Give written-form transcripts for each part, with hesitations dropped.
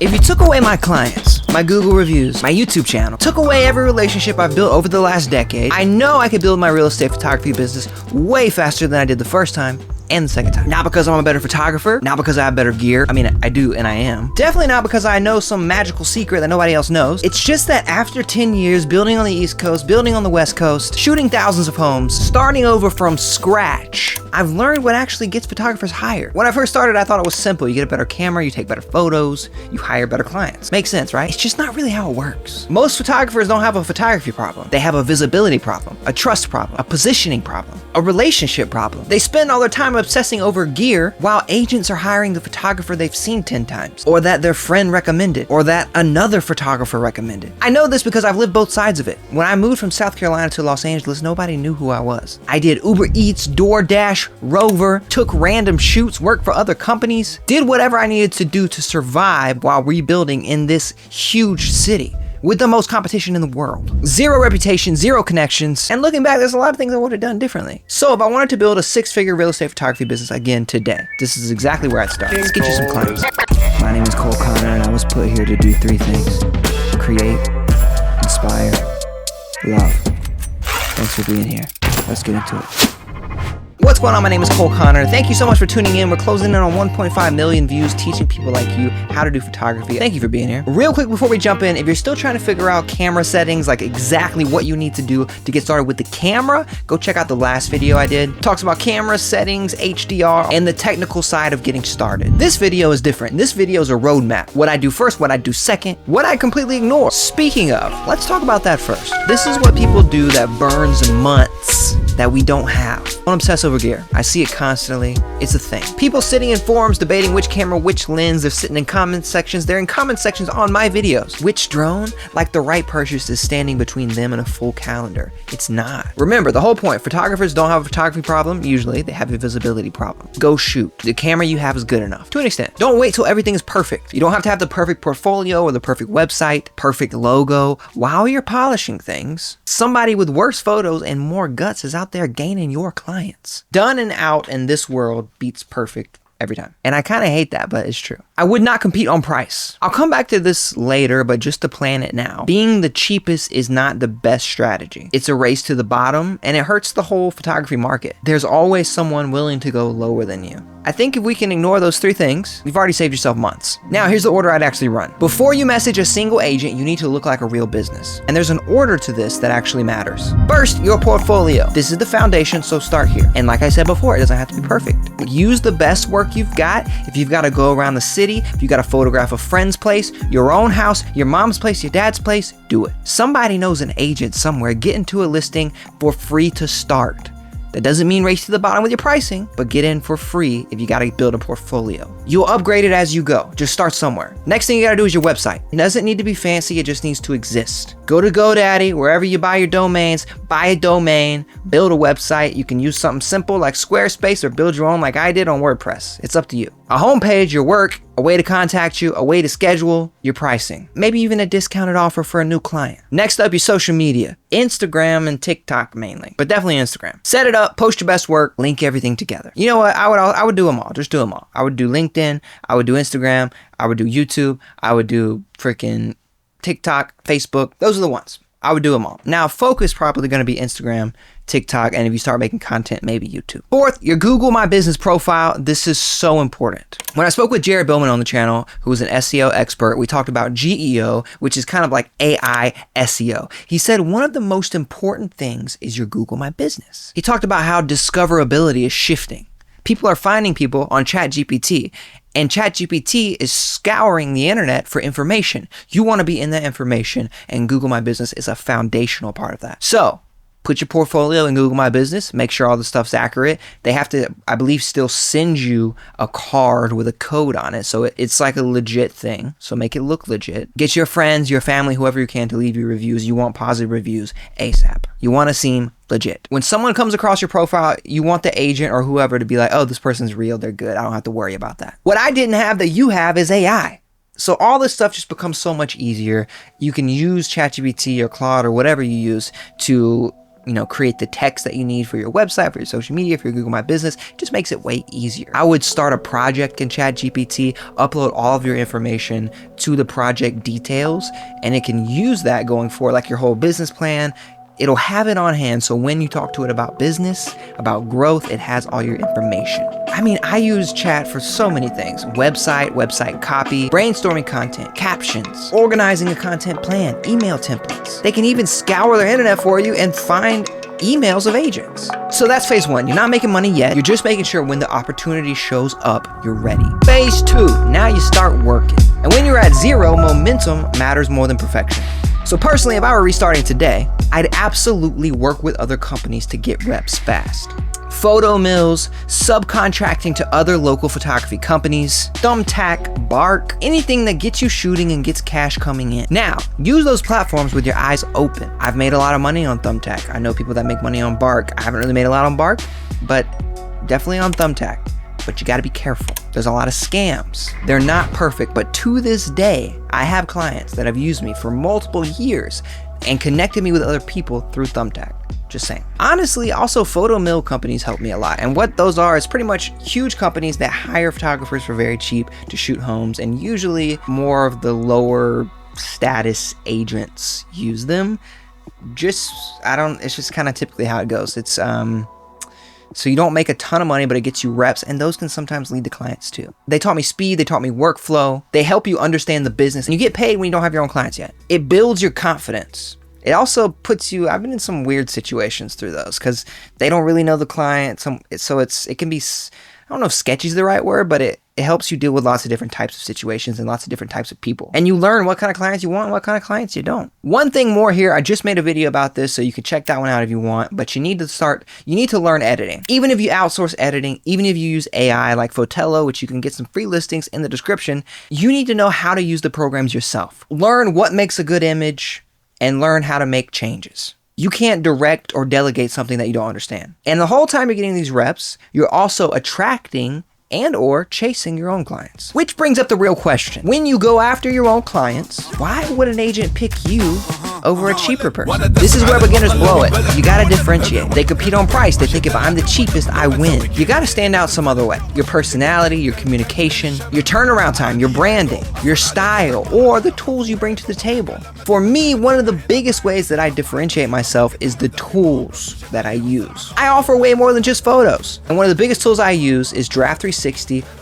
If you took away my clients, my Google reviews, my YouTube channel, took away every relationship I've built over the last decade, I know I could build my real estate photography business way faster than I did the first time and the second time. Not because I'm a better photographer, not because I have better gear. I mean, I do and I am. Definitely not because I know some magical secret that nobody else knows. It's just that after 10 years building on the East Coast, building on the West Coast, shooting thousands of homes, starting over from scratch, I've learned what actually gets photographers hired. When I first started, I thought it was simple. You get a better camera, you take better photos, you hire better clients. Makes sense, right? It's just not really how it works. Most photographers don't have a photography problem. They have a visibility problem, a trust problem, a positioning problem, a relationship problem. They spend all their time obsessing over gear while agents are hiring the photographer they've seen 10 times, or that their friend recommended, or that another photographer recommended. I know this because I've lived both sides of it. When I moved from South Carolina to Los Angeles, nobody knew who I was. I did Uber Eats, DoorDash, Rover, took random shoots, worked for other companies, did whatever I needed to do to survive while rebuilding in this huge city with the most competition in the world. Zero reputation, zero connections, and looking back, there's a lot of things I would have done differently. So if I wanted to build a 6-figure real estate photography business again today, this is exactly where I'd start. Let's get you some clients. My name is Cole Connor, and I was put here to do 3 things: create, inspire, love. Thanks for being here. Let's get into it. What's going on? My name is Cole Connor. Thank you so much for tuning in. We're closing in on 1.5 million views, teaching people like you how to do photography. Thank you for being here. Real quick before we jump in, if you're still trying to figure out camera settings, like exactly what you need to do to get started with the camera, go check out the last video I did. It talks about camera settings, HDR, and the technical side of getting started. This video is different. This video is a roadmap. What I do first, what I do second, what I completely ignore. Speaking of, let's talk about that first. This is what people do that burns months that we don't have. Don't obsess over gear. I see it constantly. It's a thing. People sitting in forums debating which camera, which lens. They're sitting in comment sections. They're in comment sections on my videos. Which drone? Like the right purchase is standing between them and a full calendar. It's not. Remember, the whole point, photographers don't have a photography problem. Usually, they have a visibility problem. Go shoot. The camera you have is good enough. To an extent. Don't wait till everything is perfect. You don't have to have the perfect portfolio or the perfect website, perfect logo. While you're polishing things, somebody with worse photos and more guts is out there gaining your clients. Done and out in this world beats perfect every time. And I kind of hate that, but it's true. I would not compete on price. I'll come back to this later, but just to plan it now. Being the cheapest is not the best strategy. It's a race to the bottom, and it hurts the whole photography market. There's always someone willing to go lower than you. I think if we can ignore those 3 things, you've already saved yourself months. Now, here's the order I'd actually run. Before you message a single agent, you need to look like a real business. And there's an order to this that actually matters. First, your portfolio. This is the foundation, so start here. And like I said before, it doesn't have to be perfect. Use the best work you've got. If you've got to go around the city, if you got to photograph a friend's place, your own house, your mom's place, your dad's place, do it. Somebody knows an agent somewhere. Get into a listing for free to start. That doesn't mean race to the bottom with your pricing, but get in for free if you gotta build a portfolio. You'll upgrade it as you go. Just start somewhere. Next thing you gotta do is your website. It doesn't need to be fancy, it just needs to exist. Go to GoDaddy, wherever you buy your domains, buy a domain, build a website. You can use something simple like Squarespace or build your own like I did on WordPress. It's up to you. A homepage, your work, a way to contact you, a way to schedule your pricing. Maybe even a discounted offer for a new client. Next up, your social media. Instagram and TikTok mainly, but definitely Instagram. Set it up, post your best work, link everything together. You know what? I would do them all. Just do them all. I would do LinkedIn. I would do Instagram. I would do YouTube. I would do freaking TikTok, Facebook. Those are the ones. I would do them all. Now, focus probably going to be Instagram, TikTok, and if you start making content, maybe YouTube. Fourth, your Google My Business profile. This is so important. When I spoke with Jared Bowman on the channel, who was an SEO expert, we talked about GEO, which is kind of like AI SEO. He said one of the most important things is your Google My Business. He talked about how discoverability is shifting. People are finding people on ChatGPT, and ChatGPT is scouring the internet for information. You want to be in that information, and Google My Business is a foundational part of that. So, put your portfolio in Google My Business, make sure all the stuff's accurate. They have to, I believe, still send you a card with a code on it. So it's like a legit thing. So make it look legit. Get your friends, your family, whoever you can to leave you reviews. You want positive reviews ASAP. You want to seem legit. When someone comes across your profile, you want the agent or whoever to be like, oh, this person's real, they're good. I don't have to worry about that. What I didn't have that you have is AI. So all this stuff just becomes so much easier. You can use ChatGPT or Claude or whatever you use to create the text that you need for your website, for your social media, for your Google My Business. It just makes it way easier. I would start a project in ChatGPT, upload all of your information to the project details, and it can use that going forward, like your whole business plan. It'll have it on hand, so when you talk to it about business, about growth, it has all your information. I mean, I use chat for so many things. Website copy, brainstorming content, captions, organizing a content plan, email templates. They can even scour their internet for you and find emails of agents. So that's phase one. You're not making money yet. You're just making sure when the opportunity shows up, you're ready. Phase two, now you start working. And when you're at zero, momentum matters more than perfection. So personally, if I were restarting today, I'd absolutely work with other companies to get reps fast. Photo mills, subcontracting to other local photography companies, Thumbtack, Bark, anything that gets you shooting and gets cash coming in. Now, use those platforms with your eyes open. I've made a lot of money on Thumbtack. I know people that make money on Bark. I haven't really made a lot on Bark, but definitely on Thumbtack. But you gotta be careful. There's a lot of scams. They're not perfect, but to this day, I have clients that have used me for multiple years and connected me with other people through Thumbtack. Just saying. Honestly, also photo mill companies help me a lot. And what those are is pretty much huge companies that hire photographers for very cheap to shoot homes, and usually more of the lower status agents use them. It's just kind of typically how it goes. It's, so you don't make a ton of money, but it gets you reps, and those can sometimes lead to clients too. They taught me speed, they taught me workflow, they help you understand the business, and you get paid when you don't have your own clients yet. It builds your confidence. It also puts you, I've been in some weird situations through those, because they don't really know the client, it can be, I don't know if sketchy is the right word, but it helps you deal with lots of different types of situations and lots of different types of people. And you learn what kind of clients you want and what kind of clients you don't. One thing more here, I just made a video about this, so you can check that one out if you want, but you need to learn editing. Even if you outsource editing, even if you use AI like Fotello, which you can get some free listings in the description, you need to know how to use the programs yourself. Learn what makes a good image and learn how to make changes. You can't direct or delegate something that you don't understand. And the whole time you're getting these reps, you're also attracting and or chasing your own clients. Which brings up the real question. When you go after your own clients, why would an agent pick you over a cheaper person? This is where beginners blow it. You gotta differentiate. They compete on price. They think if I'm the cheapest, I win. You gotta stand out some other way. Your personality, your communication, your turnaround time, your branding, your style, or the tools you bring to the table. For me, one of the biggest ways that I differentiate myself is the tools that I use. I offer way more than just photos. And one of the biggest tools I use is Draft 360,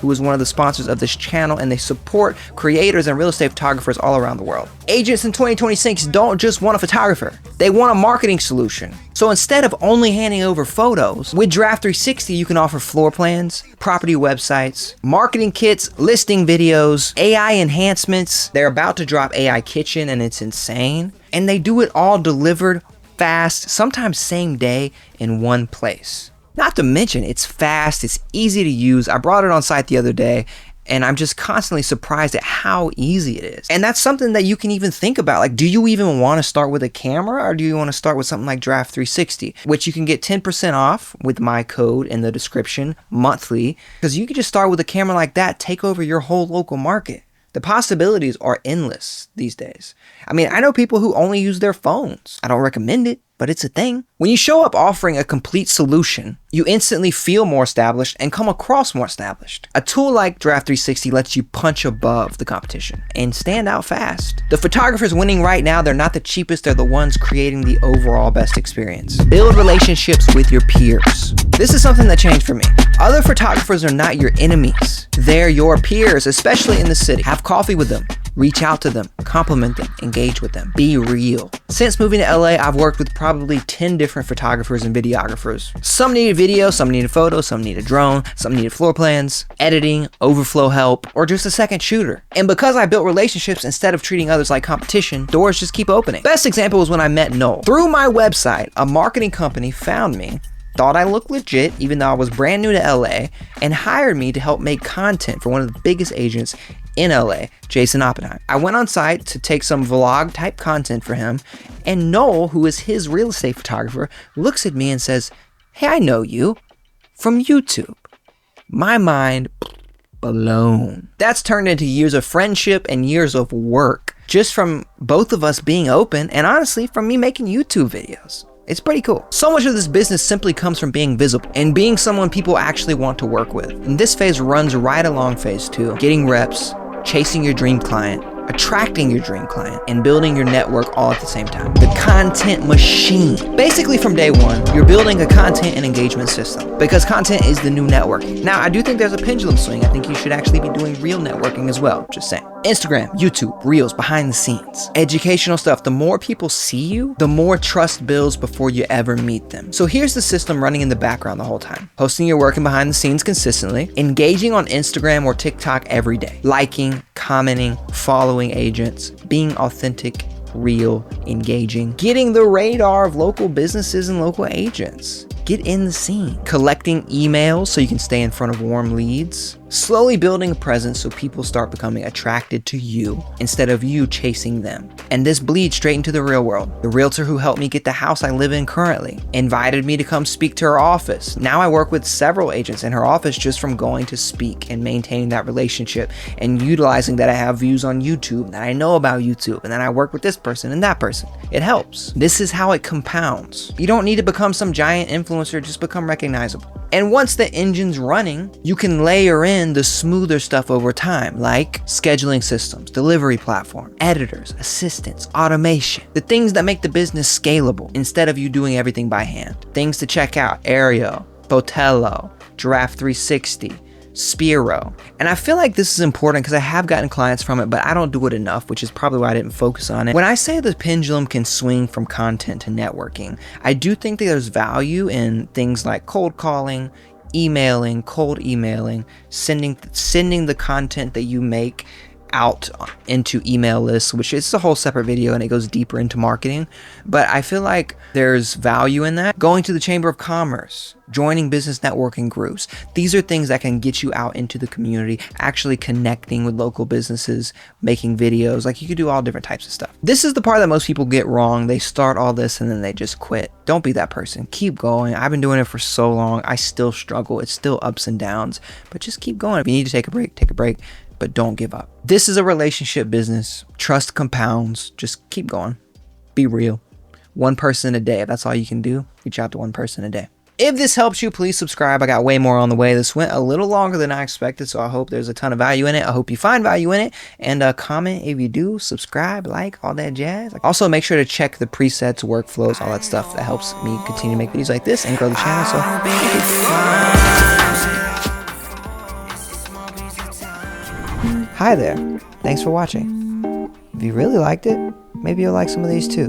who is one of the sponsors of this channel, and they support creators and real estate photographers all around the world. Agents in 2026 don't just want a photographer. They want a marketing solution. So instead of only handing over photos, with Draft 360, you can offer floor plans, property websites, marketing kits, listing videos, AI enhancements. They're about to drop AI Kitchen, and it's insane. And they do it all delivered fast, sometimes same day in one place. Not to mention, it's fast, it's easy to use. I brought it on site the other day, and I'm just constantly surprised at how easy it is. And that's something that you can even think about. Like, do you even want to start with a camera, or do you want to start with something like Draft 360, which you can get 10% off with my code in the description monthly, because you can just start with a camera like that, take over your whole local market. The possibilities are endless these days. I mean, I know people who only use their phones. I don't recommend it, but it's a thing. When you show up offering a complete solution, you instantly feel more established and come across more established. A tool like Draft 360 lets you punch above the competition and stand out fast. The photographers winning right now, they're not the cheapest, they're the ones creating the overall best experience. Build relationships with your peers. This is something that changed for me. Other photographers are not your enemies. They're your peers, especially in the city. Have coffee with them. Reach out to them, compliment them, engage with them, be real. Since moving to LA, I've worked with probably 10 different photographers and videographers. Some needed video, some needed photos, some needed drone, some needed floor plans, editing, overflow help, or just a second shooter. And because I built relationships instead of treating others like competition, doors just keep opening. Best example was when I met Noel. Through my website, a marketing company found me, thought I looked legit even though I was brand new to LA, and hired me to help make content for one of the biggest agents in LA, Jason Oppenheim. I went on site to take some vlog type content for him, and Noel, who is his real estate photographer, looks at me and says, "Hey, I know you from YouTube." My mind blown. That's turned into years of friendship and years of work, just from both of us being open, and honestly from me making YouTube videos. It's pretty cool. So much of this business simply comes from being visible and being someone people actually want to work with. And this phase runs right along phase 2, getting reps, chasing your dream client, attracting your dream client, and building your network all at the same time. The content machine. Basically from day one, you're building a content and engagement system because content is the new networking. Now, I do think there's a pendulum swing. I think you should actually be doing real networking as well, just saying. Instagram, YouTube, Reels, behind the scenes, educational stuff. The more people see you, the more trust builds before you ever meet them. So here's the system running in the background the whole time. Posting your work and behind the scenes consistently, engaging on Instagram or TikTok every day, liking, commenting, following agents, being authentic, real, engaging, getting the radar of local businesses and local agents. Get in the scene. Collecting emails so you can stay in front of warm leads. Slowly building a presence so people start becoming attracted to you instead of you chasing them. And this bleeds straight into the real world. The realtor who helped me get the house I live in currently invited me to come speak to her office. Now I work with several agents in her office just from going to speak and maintaining that relationship and utilizing that I have views on YouTube, that I know about YouTube, and then I work with this person and that person. It helps. This is how it compounds. You don't need to become some giant influencer, just become recognizable. And once the engine's running, you can layer in the smoother stuff over time, like scheduling systems, delivery platform, editors, assistants, automation, the things that make the business scalable instead of you doing everything by hand. Things to check out: Aereo, Botello, Giraffe 360, Spiro. And I feel like this is important because I have gotten clients from it, but I don't do it enough, which is probably why I didn't focus on it. When I say the pendulum can swing from content to networking, I do think that there's value in things like cold calling, emailing, cold emailing, sending the content that you make out into email lists, which is a whole separate video and it goes deeper into marketing. But I feel like there's value in that. Going to the Chamber of Commerce, joining business networking groups. These are things that can get you out into the community, actually connecting with local businesses, making videos. Like, you could do all different types of stuff. This is the part that most people get wrong. They start all this and then they just quit. Don't be that person. Keep going. I've been doing it for so long. I still struggle. It's still ups and downs, but just keep going. If you need to take a break, take a break. But don't give up. This is a relationship business. Trust compounds. Just keep going. Be real. One person a day. If that's all you can do, reach out to one person a day. If this helps you, please subscribe. I got way more on the way. This went a little longer than I expected, so I hope there's a ton of value in it. I hope you find value in it. And comment if you do. Subscribe, like, all that jazz. Also, make sure to check the presets, workflows, all that stuff. That helps me continue to make videos like this and grow the channel. So hi there, thanks for watching. If you really liked it, maybe you'll like some of these too.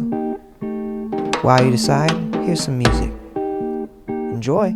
While you decide, here's some music. Enjoy.